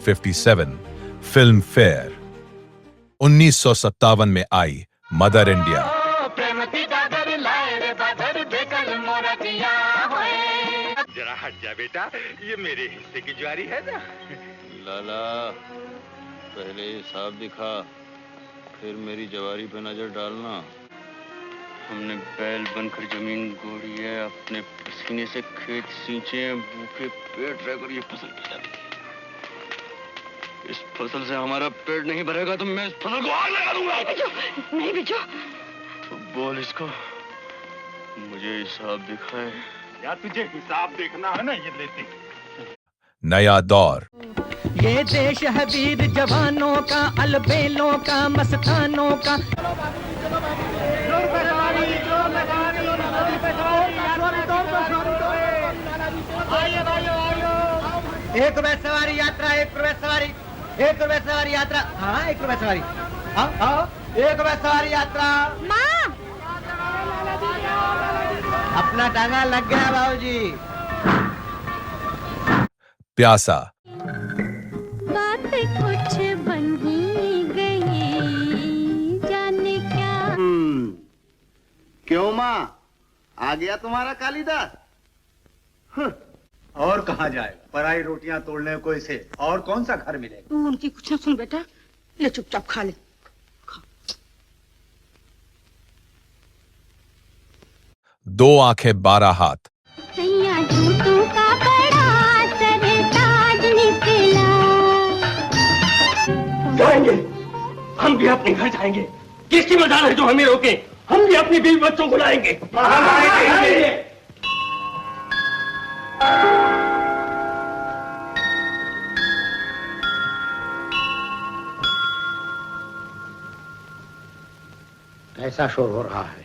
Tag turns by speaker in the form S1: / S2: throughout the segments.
S1: 57 film fair 1957 में आई mother India.
S2: जरा हट जा बेटा, ये मेरे हिस्से की ज्वारी है ना।
S3: लाला, पहले हिसाब दिखा, फिर मेरी जवारी पे नजर डालना। हमने बैल बनकर जमीन गोड़ी है, अपने पसीने से खेत सींचे हैं, भूखे पेट रहकर ये फसल की जाती है। इस फसल से हमारा पेट नहीं भरेगा तो मैं इस फसल को आग लगा दूंगा।
S4: नहीं बेचो।
S3: तो बोल इसको, मुझे हिसाब दिखाए।
S2: या तुझे हिसाब देखना है ना, ये लेते।
S1: नया दौर।
S5: ये देश है वीर जवानों का, अलबेलों का, मस्तानों का। एक रुपए सवारी यात्रा, एक रुपए सवारी, एक रुपए सवारी यात्रा। हाँ, एक रुपए सवारी। हाँ, एक रुपए सवारी यात्रा।
S4: माँ,
S5: अपना टांगा लग गया बाबूजी।
S1: प्यासा।
S4: बात कुछ बन ही गई, जाने क्या।
S6: क्यों माँ, आ गया तुम्हारा कालिदास?
S7: और कहाँ जाए, पराई रोटियां तोड़ने को इसे और कौन सा घर मिलेगा?
S8: तू उनकी कुछ ना सुन बेटा, ले चुपचाप खा ले।
S1: दो आंखें 12 हाथ।
S4: झूठों का बड़ा सरताज निकला।
S2: जाएंगे, हम भी अपने घर जाएंगे। किसकी मजाल है जो हमें रोके? हम भी अपनी बीवी बच्चों को लाएंगे।
S7: कैसा शोर हो रहा है?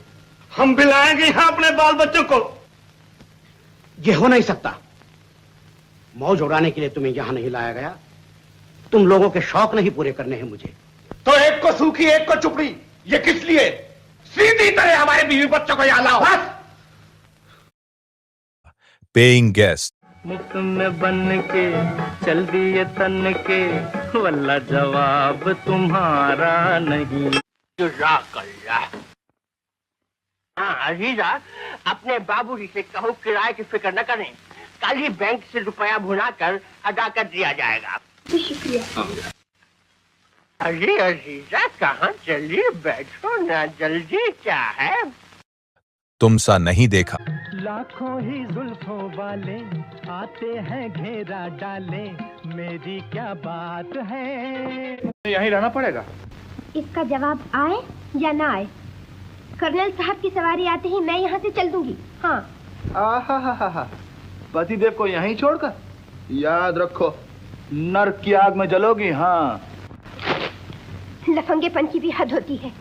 S2: हम भी लाएंगे यहाँ अपने बाल बच्चों को।
S7: ये हो नहीं सकता। मौज उड़ाने के लिए तुम्हें यहाँ नहीं लाया गया। तुम लोगों के शौक नहीं पूरे करने हैं मुझे।
S2: तो एक को सूखी, एक को चुपड़ी, ये किस लिए? सीधी तरह हमारे बीवी बच्चों को यहाँ लाओ।
S1: Paying guest.
S5: मुफ्त में बन के चल दिए तन के, वल्ला जवाब तुम्हारा नहीं।
S9: हाँ अजीजा, अपने बाबूजी से कहो किराए की फिक्र न करें, कल ही बैंक से रुपया भुना कर अदा कर दिया जाएगा।
S4: शुक्रिया।
S9: अजी अजीजा, कहाँ चलिए, बैठो ना, जल्दी क्या है?
S1: तुम सा नहीं देखा।
S5: लाखों ही जुल्फों वाले आते हैं घेरा डाले, मेरी क्या बात है।
S2: यहीं रहना पड़ेगा।
S4: इसका जवाब आए या ना आए, कर्नल साहब की सवारी आते ही मैं यहाँ से चल दूंगी। हाँ।
S7: आहा, पतिदेव को यहीं छोड़कर? याद रखो, नरक की आग में जलोगी। हाँ,
S4: लफंगेपन की भी हद होती है।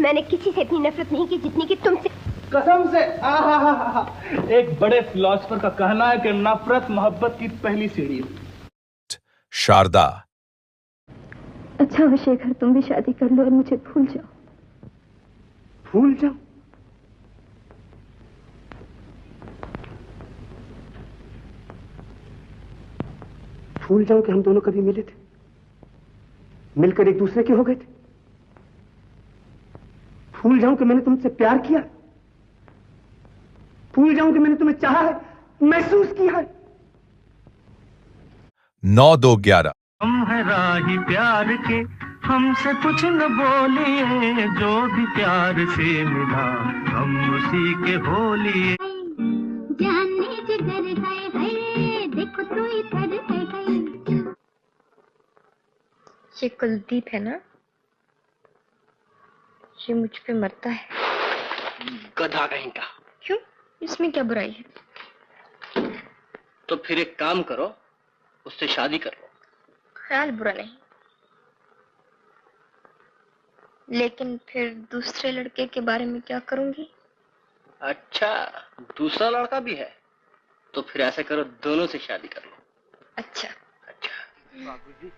S4: मैंने किसी से इतनी नफरत नहीं की जितनी की तुमसे।
S7: कसम से। आहा, एक बड़े फिलोसफर का कहना है कि नफरत मोहब्बत की पहली सीढ़ी है।
S1: शारदा।
S10: अच्छा हो शेखर, तुम भी शादी कर लो और मुझे भूल जाओ।
S7: भूल जाओ? भूल जाओ कि हम दोनों कभी मिले थे, मिलकर एक दूसरे के हो गए थे। भूल जाऊं कि मैंने तुमसे प्यार किया। भूल जाऊं कि मैंने तुम्हें चाहा है, महसूस किया है।
S1: 9-2-11।
S5: हम है राही प्यार के, हमसे कुछ न बोलिए, जो भी प्यार से मिला हम उसी के बोलिए।
S4: जानने जिगर है, देखो तो इधर है।
S10: ये कुलदीप है ना, ये मुझ पे मरता है।
S9: गधा कहीं का।
S10: क्यों, इसमें क्या बुराई है?
S9: तो फिर एक काम करो, उससे शादी कर लो।
S10: ख्याल बुरा नहीं, लेकिन फिर दूसरे लड़के के बारे में क्या करूंगी?
S9: अच्छा, दूसरा लड़का भी है? तो फिर ऐसा करो, दोनों से शादी कर लो।
S10: अच्छा।
S9: बाबूजी,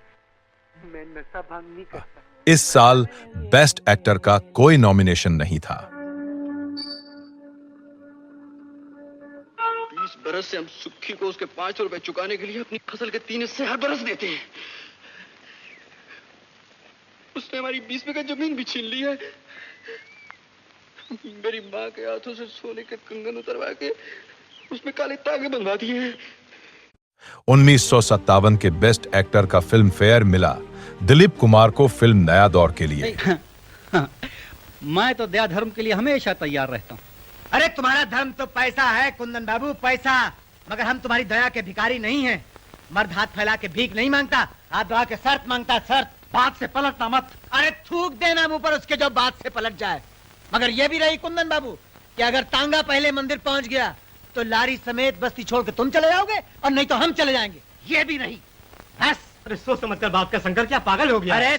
S9: मैं नशा भांग नहीं करता।
S1: इस साल बेस्ट एक्टर का कोई नॉमिनेशन नहीं था।
S3: 20 बरस से हम सुखी को उसके 500 रुपए चुकाने के लिए अपनी फसल के 3 हिस्से हर बरस देते हैं। उसने हमारी 20 बीघा जमीन भी छीन ली है। मेरी माँ के हाथों से सोने के कंगन उतरवा के उसमें काले तागे बनवा दिए हैं।
S1: 1957 के बेस्ट एक्टर का फिल्म फेयर मिला दिलीप कुमार को फिल्म नया दौर के लिए।
S11: मैं तो दया धर्म के लिए हमेशा तैयार रहता हूँ।
S12: अरे तुम्हारा धर्म तो पैसा है कुंदन बाबू, पैसा। मगर हम तुम्हारी दया के भिखारी नहीं हैं। मर्द हाथ फैला के भीख नहीं मांगता, हाथ दबा के शर्त मांगता, शर्त। बात से पलटना मत। अरे थूक देना मुंह पर उसके जो बात से पलट जाए। मगर ये भी रही कुंदन बाबू कि अगर तांगा पहले मंदिर पहुंच गया तो लारी समेत बस्ती छोड़ के तुम चले जाओगे और नहीं तो हम चले जाएंगे। ये भी नहीं बस।
S2: अरे सोच समझकर बात का शंकर क्या पागल हो गया?
S12: अरे